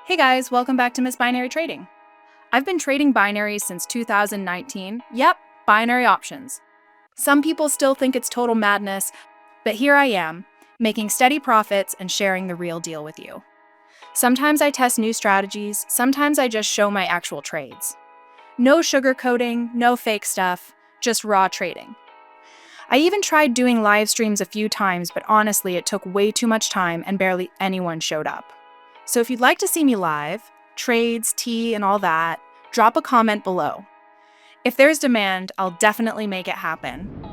Hey guys, welcome back to Miss Binary Trading. I've been trading binaries since 2019. Yep, binary options. Some people still think it's total madness, but here I am, making steady profits and sharing the real deal with you. Sometimes I test new strategies, sometimes I just show my actual trades. No sugarcoating, no fake stuff, just raw trading. I even tried doing live streams a few times, but honestly, it took way too much time and barely anyone showed up. So if you'd like to see me live, trades, tea, and all that, drop a comment below. If there's demand, I'll definitely make it happen.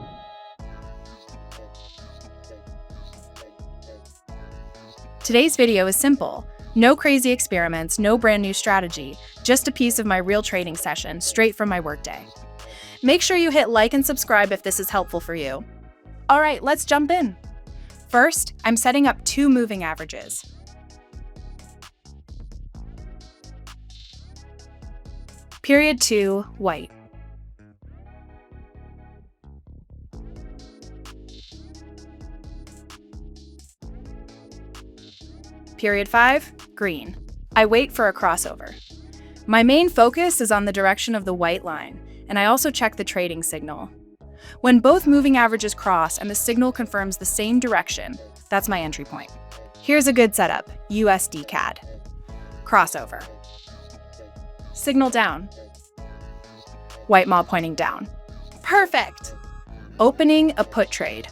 Today's video is simple. No crazy experiments, no brand new strategy, just a piece of my real trading session straight from my workday. Make sure you hit like and subscribe if this is helpful for you. All right, let's jump in. First, I'm setting up 2 moving averages. Period 2, white. Period 5, green. I wait for a crossover. My main focus is on the direction of the white line, and I also check the trading signal. When both moving averages cross and the signal confirms the same direction, that's my entry point. Here's a good setup, USD CAD. Crossover. Signal down. White mall pointing down. Perfect! Opening a put trade.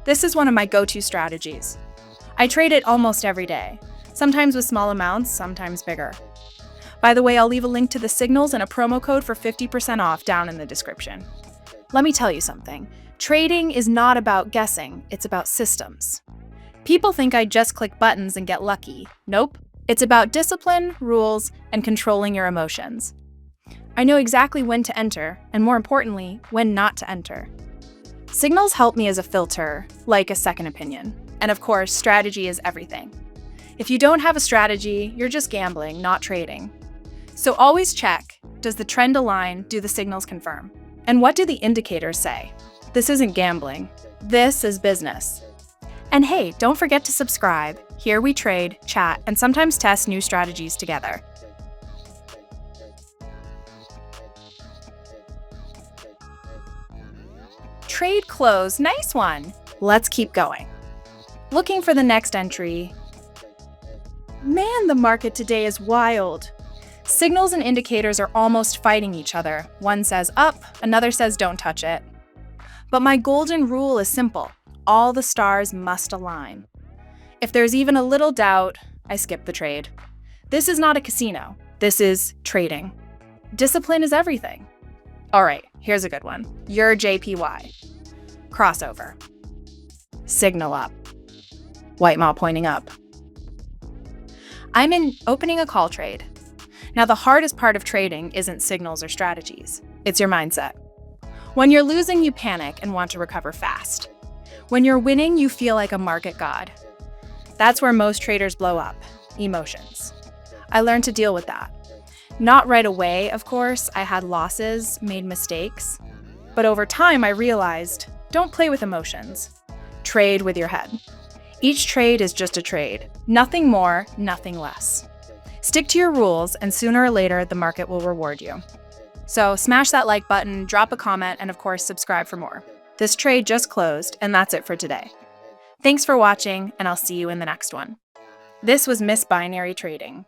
This is one of my go-to strategies. I trade it almost every day, sometimes with small amounts, sometimes bigger. By the way, I'll leave a link to the signals and a promo code for 50% off down in the description. Let me tell you something. Trading is not about guessing, it's about systems. People think I just click buttons and get lucky. Nope. It's about discipline, rules, and controlling your emotions. I know exactly when to enter, and more importantly, when not to enter. Signals help me as a filter, like a second opinion. And of course, strategy is everything. If you don't have a strategy, you're just gambling, not trading. So always check, does the trend align, do the signals confirm? And what do the indicators say? This isn't gambling, this is business. And hey, don't forget to subscribe. Here we trade, chat, and sometimes test new strategies together. Trade close, nice one. Let's keep going. Looking for the next entry. Man, the market today is wild. Signals and indicators are almost fighting each other. One says up, another says don't touch it. But my golden rule is simple. All the stars must align. If there's even a little doubt, I skip the trade. This is not a casino. This is trading. Discipline is everything. All right, here's a good one. Your JPY. Crossover. Signal up. White mall pointing up. I'm in opening a call trade. Now, the hardest part of trading isn't signals or strategies. It's your mindset. When you're losing, you panic and want to recover fast. When you're winning, you feel like a market god. That's where most traders blow up, emotions. I learned to deal with that. Not right away, of course. I had losses, made mistakes. But over time, I realized, don't play with emotions. Trade with your head. Each trade is just a trade. Nothing more, nothing less. Stick to your rules, and sooner or later, the market will reward you. So smash that like button, drop a comment, and of course, subscribe for more. This trade just closed, and that's it for today. Thanks for watching, and I'll see you in the next one. This was Miss Binary Trading.